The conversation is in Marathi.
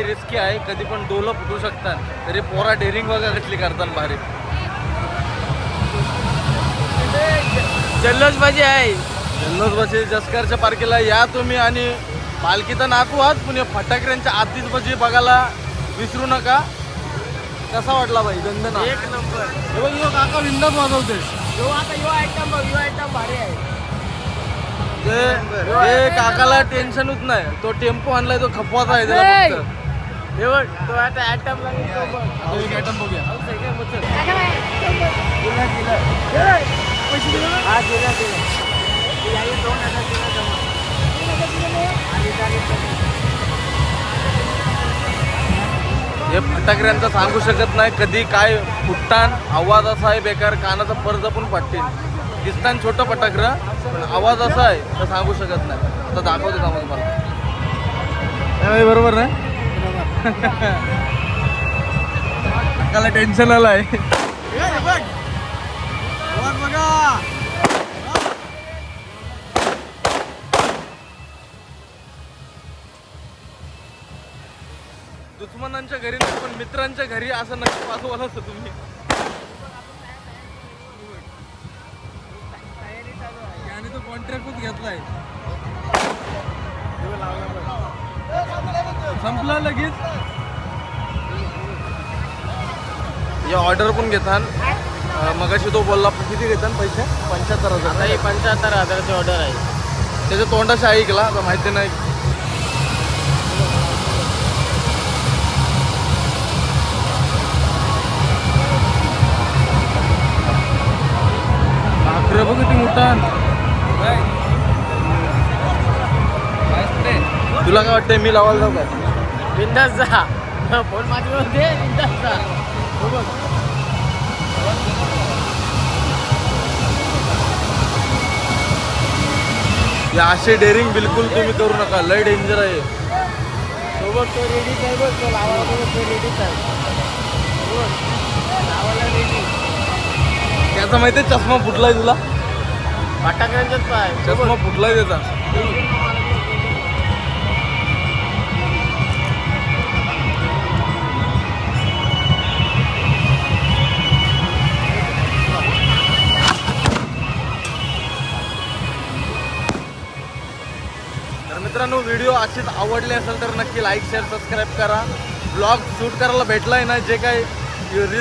हाय रिस्की आहे, कधी पण डोलं फुटू शकतात. तरी पोरा डेअरिंग वगैरे कसली करतात भारी. जल्लोषबाजी आहे. जल्लोषबाजी जसकारच्या पार्कीला या तुम्ही. आणि पालखी तर नाकू आहात, पण या फटाक्यांच्या आतिषबाजी बघायला विसरू नका. कसा वाटला भाई गंधना? एक नंबर. हे बघ यो काका विंदात वाजवते. यो आयटम भारी आहे. ते काकाला टेन्शनच नाही. तो टेम्पो आणलाय, तो खपवाचा आहे त्याला फक्त. हे बघ तो आता आयटम लागेल तो बघ. आता एक आयटम बघूया. हा दिला. याही 2,000 दिला जमा. हे फटाकड्यांचं सांगू शकत नाही, कधी काय फुटतान. आवाज असा आहे बेकार, कानाचा पर्ज पण फाटतील. दिसतान छोटं फटाकडं, पण आवाज असा आहे तर सांगू शकत नाही. आता दाखवते का तुम्हाला. बरोबर ना? काकाला टेन्शन आलंय. दुश्मनांच्या घरी नाही, पण मित्रांच्या घरी असं नक्की वाजवाल असं तुम्ही. आणि तो कॉन्ट्रॅक्टच घेतलाय. संपला लगेच. या ऑर्डर पण घेतात. मगाशी तो बोलला किती घेतात पैसे? 75,000. आता ही 75,000ची ऑर्डर आहे. त्याच्या तोंडाशी ऐकला आता माहिती नाही. भाकऱ्या बघ किती मोठा. तुला काय वाटतंय, मी लावायला जाऊ काय? बिंदास जा. फोन माझ्यावर दे. बिंदास जा. हो बघ. या असे डेअरिंग बिलकुल तुम्ही करू नका, लय डेंजर आहे. तो बघ तो रेडीच आहे. बघ तो लावायला बघ तो रेडीच आहे. हो बघ. लावायला रेडी. त्याचा माहितीये चष्मा फुटलाय तुला? फटाक्यांच्याच पाय. चष्मा फुटलाय त्याचा. तर मित्रांनो, व्हिडिओ अशीच आवडले असेल तर नक्की लाईक शेअर सबस्क्राईब करा. ब्लॉग शूट करायला भेटलाय ना, जे काही रील्स